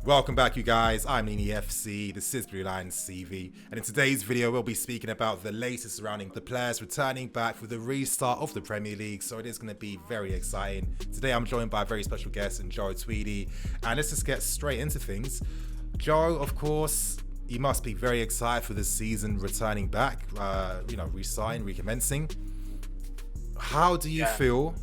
Welcome back, you guys. I'm Nini FC, this is Blue Lions CV, and in today's video we'll be speaking about the latest surrounding the players returning back for the restart of the Premier League, so it is going to be very exciting. Today I'm joined by a very special guest in Joe Tweedy, and let's just get straight into things. Joe, of course, you must be very excited for this season returning back, restarting, recommencing. How do you feel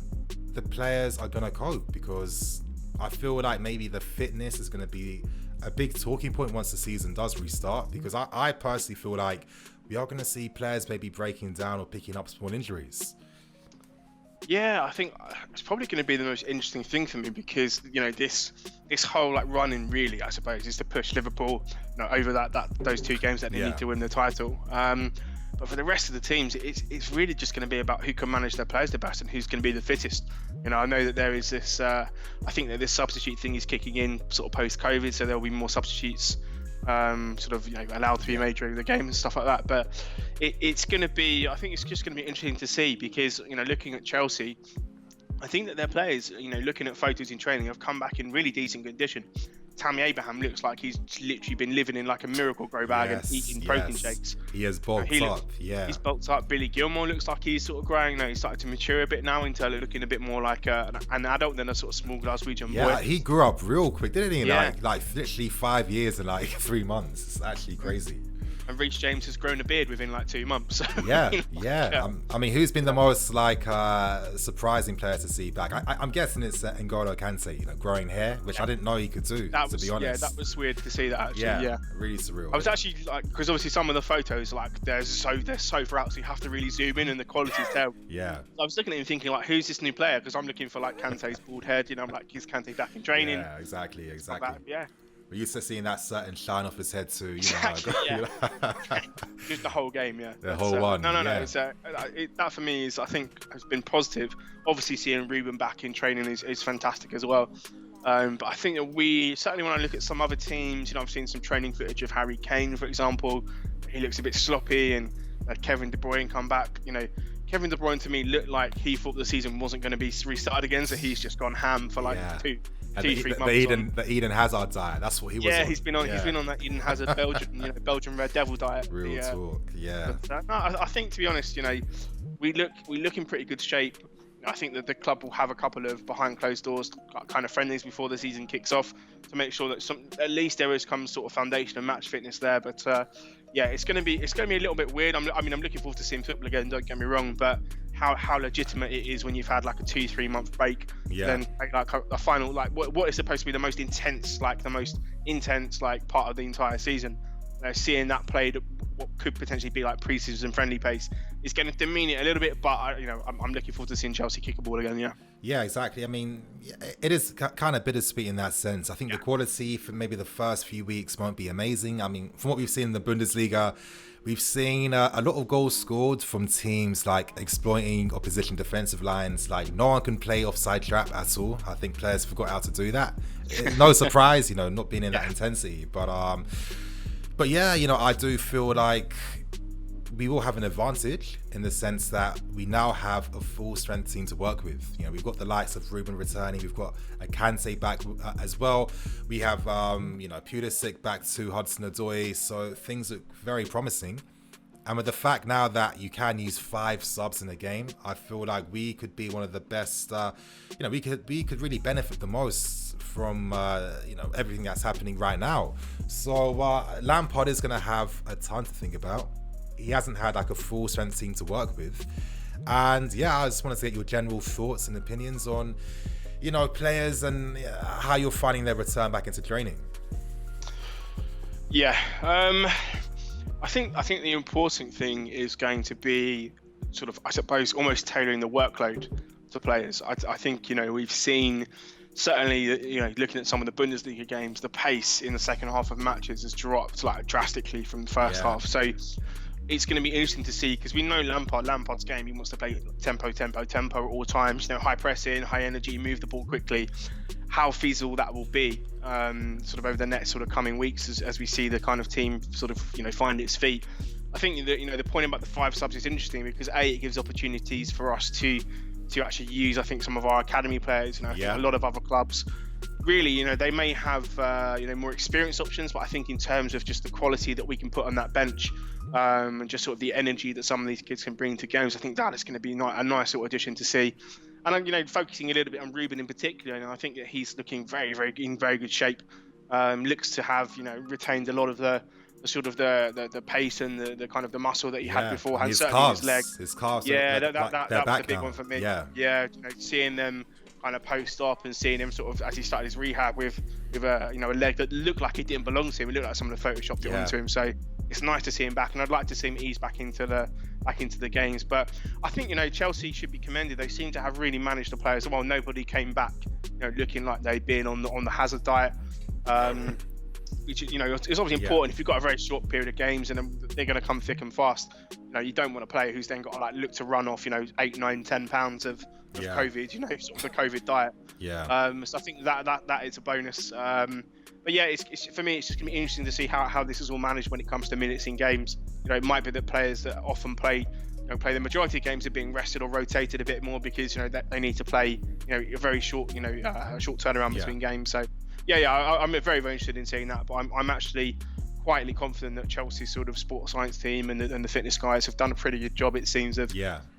the players are going to cope? Because I feel like maybe the fitness is going to be a big talking point once the season does restart, because I personally feel like we are going to see players maybe breaking down or picking up small injuries. Yeah, I think it's probably going to be the most interesting thing for me because, this whole running really, I suppose, is to push Liverpool over those two games that they need to win the title. But for the rest of the teams, it's really just going to be about who can manage their players the best and who's going to be the fittest. I know that there is this, I think that this substitute thing is kicking in sort of post-COVID, so there'll be more substitutes allowed to be made during the game and stuff like that. But it's going to be, I think it's just going to be interesting to see because, looking at Chelsea, I think that their players, looking at photos in training, have come back in really decent condition. Tammy Abraham looks like he's literally been living in like a miracle grow bag and eating protein shakes. He has bulked up. He's bulked up. Billy Gilmore looks like he's sort of growing. He's started to mature a bit now into looking a bit more like an adult than a sort of small Glaswegian boy. Yeah, he grew up real quick, didn't he? Like literally 5 years and 3 months. It's actually crazy. And Reece James has grown a beard within 2 months. I mean, who's been the most surprising player to see back? I'm guessing it's N'Golo Kante, growing hair, which I didn't know he could do. To be honest, yeah, that was weird to see that actually. Yeah, really surreal. I was actually because obviously some of the photos they're so far out, so you have to really zoom in, and the quality's terrible. Yeah, I was looking at him thinking who's this new player? Because I'm looking for Kante's bald head. I'm like, is Kante back in training? Yeah, exactly. Yeah. We're used to seeing that certain shine off his head too. Exactly, just the whole game, The whole one. No. That for me is, I think, has been positive. Obviously, seeing Ruben back in training is fantastic as well. But I think that we certainly, when I look at some other teams, I've seen some training footage of Harry Kane, for example. He looks a bit sloppy, and Kevin De Bruyne come back. Kevin De Bruyne to me looked like he thought the season wasn't going to be restarted again, so he's just gone ham for 2-3 months. The Eden Hazard diet. That's what he was. Yeah, he's been on. He's been on that Eden Hazard Belgian Red Devil diet. Real talk. Yeah. But, I think, to be honest, we look in pretty good shape. I think that the club will have a couple of behind closed doors kind of friendlies before the season kicks off to make sure that at least there is some sort of foundation and match fitness there. But it's going to be a little bit weird. I'm looking forward to seeing football again. Don't get me wrong, but how legitimate it is when you've had a 2-3 month break, then a final what is supposed to be the most intense part of the entire season. Seeing that played at what could potentially be pre-season friendly pace is going to demean it a little bit, but I'm looking forward to seeing Chelsea kick a ball again. Yeah, exactly. I mean, it is kind of bittersweet in that sense. I think the quality for maybe the first few weeks won't be amazing. I mean, from what we've seen in the Bundesliga, we've seen a lot of goals scored from teams exploiting opposition defensive lines. No one can play offside trap at all. I think players forgot how to do that. No surprise, not being in that intensity. But yeah, I do feel like we will have an advantage in the sense that we now have a full strength team to work with. We've got the likes of Ruben returning. We've got a Kante back as well. We have, Pulisic back to Hudson-Odoi. So things look very promising. And with the fact now that you can use 5 subs in a game, I feel like we could be one of the best, we could really benefit the most from, everything that's happening right now. So Lampard is going to have a ton to think about. He hasn't had a full strength team to work with. And I just wanted to get your general thoughts and opinions on, players and how you're finding their return back into training. Yeah. I think the important thing is going to be I suppose, almost tailoring the workload to players. I think, we've seen certainly, looking at some of the Bundesliga games, the pace in the second half of matches has dropped drastically from the first half. So it's going to be interesting to see, because we know Lampard's game, he wants to play tempo at all times, high pressing, high energy, move the ball quickly. How feasible that will be over the next coming weeks as we see the kind of team find its feet. I think that the point about the 5 subs is interesting because it gives opportunities for us to actually use, I think, some of our academy players. A lot of other clubs really, they may have more experienced options, but I think in terms of just the quality that we can put on that bench, and just sort of the energy that some of these kids can bring to games, I think that is going to be a nice little addition to see. And focusing a little bit on Ruben in particular, I think that he's looking in very good shape. Looks to have retained a lot of the sort of the pace and the kind of the muscle that he had beforehand. His certainly calves, his leg. his calves. Yeah, Like, that was a big now. one for me. Yeah, Seeing them kind of post op and seeing him sort of as he started his rehab with a a leg that looked like it didn't belong to him. It looked like someone had photoshopped it onto him. So it's nice to see him back, and I'd like to see him ease back into the games. But I think Chelsea should be commended. They seem to have really managed the players well. Nobody came back looking like they'd been on the Hazard diet. Which is obviously important if you've got a very short period of games and they're going to come thick and fast. You don't want a player who's then got to look to run off 8, 9, 10 pounds of COVID, sort of the COVID diet. So I think that is a bonus. But yeah, it's for me, it's just gonna be interesting to see how this is all managed when it comes to minutes in games. It might be that players that often play the majority of games are being rested or rotated a bit more because they need to play a very short short turnaround between games. So I'm very, very interested in seeing that. But I'm actually quietly confident that Chelsea's sort of sports science team and the fitness guys have done a pretty good job, it seems, of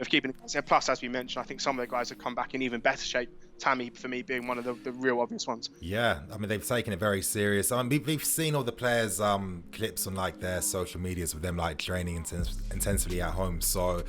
keeping it. Plus, as we mentioned, I think some of the guys have come back in even better shape. Tammy, for me, being one of the real obvious ones. Yeah, I mean, they've taken it very serious. I mean, we've seen all the players' clips on their social medias with them training intensively at home. So,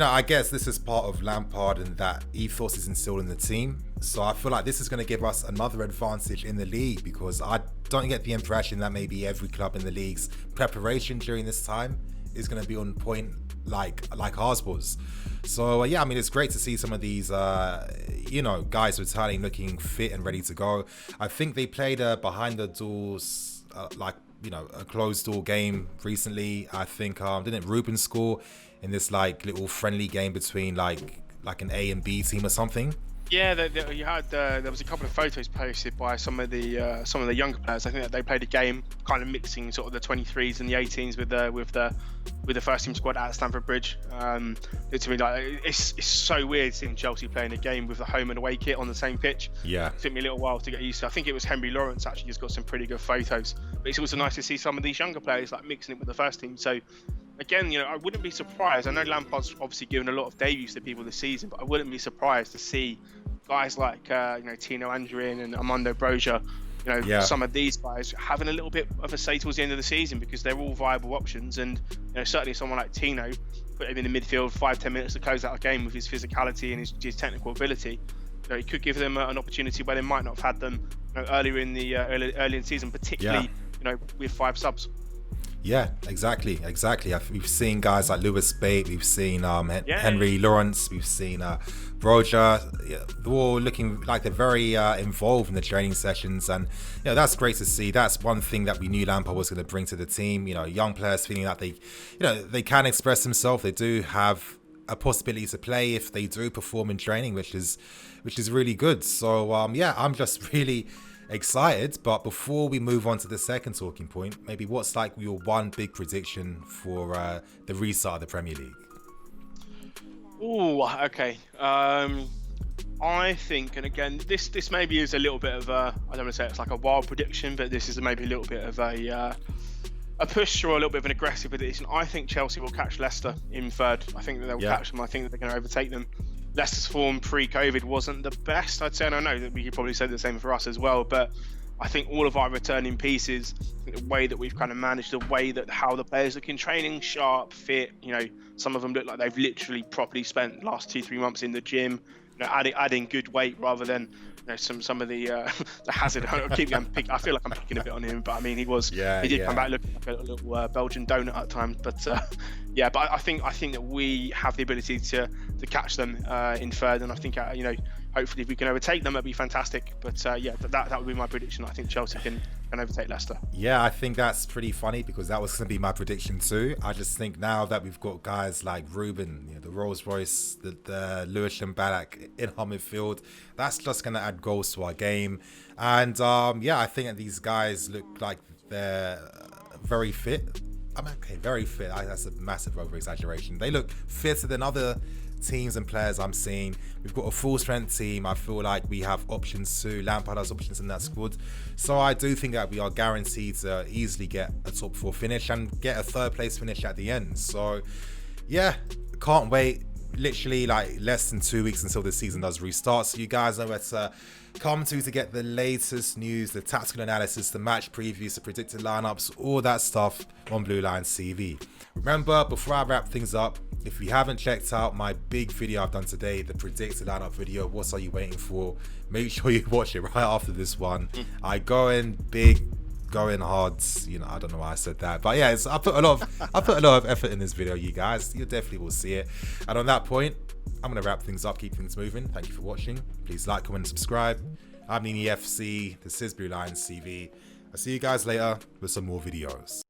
I guess this is part of Lampard and that ethos is instilled in the team. So I feel like this is going to give us another advantage in the league, because I don't get the impression that maybe every club in the league's preparation during this time is going to be on point like ours was. So I mean, it's great to see some of these guys returning looking fit and ready to go. I think they played a behind the doors a closed door game recently. I think didn't Ruben score in this little friendly game between an A and B team or something? Yeah, you had there was a couple of photos posted by some of the younger players. I think that they played a game kind of mixing sort of the 23s and the 18s with the first team squad at Stamford Bridge. To me, it's so weird seeing Chelsea playing a game with the home and away kit on the same pitch. Yeah, it took me a little while to get used to. I think it was Henry Lawrence actually has got some pretty good photos, but it's also nice to see some of these younger players mixing it with the first team. So again, I wouldn't be surprised. I know Lampard's obviously given a lot of debuts to people this season, but I wouldn't be surprised to see guys like Tino Andrin and Armando Broja, some of these guys having a little bit of a say towards the end of the season, because they're all viable options. And certainly someone like Tino, put him in the midfield 5-10 minutes to close out a game with his physicality and his technical ability. He could give them an opportunity where they might not have had them earlier in the early in the season, particularly with 5 subs. Yeah, exactly. We've seen guys like Lewis Bate, we've seen Henry Lawrence, we've seen Broja. They're all looking like they're very involved in the training sessions, and that's great to see. That's one thing that we knew Lampard was going to bring to the team. Young players feeling that they can express themselves. They do have a possibility to play if they do perform in training, which is really good. So I'm just really excited. But before we move on to the second talking point, maybe what's your one big prediction for the restart of the Premier League? Oh, okay. I think, and again, this maybe is a little bit of I don't want to say it's like a wild prediction, but this is maybe a little bit of a push or a little bit of an aggressive prediction. I think Chelsea will catch Leicester in third. I think that they'll catch them. I think that they're going to overtake them. Leicester's form pre-COVID wasn't the best, I'd say, and I know that we could probably say the same for us as well, but I think all of our returning pieces, the way that we've kind of managed, the way that how the players look in training, sharp, fit, some of them look like they've literally properly spent the last 2-3 months in the gym, adding good weight rather than some of the Hazard. I feel like I'm picking a bit on him, but I mean he did come back looking like a little Belgian donut at times. But but I think that we have the ability to catch them in third, and I think hopefully if we can overtake them, that'd be fantastic. But that would be my prediction. I think Chelsea can overtake Leicester. Yeah, I think that's pretty funny because that was going to be my prediction too. I just think now that we've got guys like Ruben, the Rolls Royce, the Lewis and Ballack in our midfield, that's just going to add goals to our game. And I think that these guys look like they're very fit. Very fit. That's a massive over exaggeration. They look fitter than other teams and players I'm seeing. We've got a full strength team. I feel like we have options too. Lampard has options in that squad. So I do think that we are guaranteed to easily get a top 4 finish and get a 3rd place finish at the end. So yeah, can't wait. Literally like less than 2 weeks until the season does restart. So you guys know where to come to get the latest news, the tactical analysis, the match previews, the predicted lineups, all that stuff on Blue Line TV. Remember, before I wrap things up, if you haven't checked out my big video I've done today, the predicted lineup video, what are you waiting for? Make sure you watch it right after this one. I go in big, going hard. You know, I don't know why I said that, but yeah, I put a lot of effort in this video, you guys. You definitely will see it. And on that point, I'm gonna wrap things up, keep things moving. Thank you for watching. Please like, comment, and subscribe. I'm Nini FC. This is Blue Line TV. I'll see you guys later with some more videos.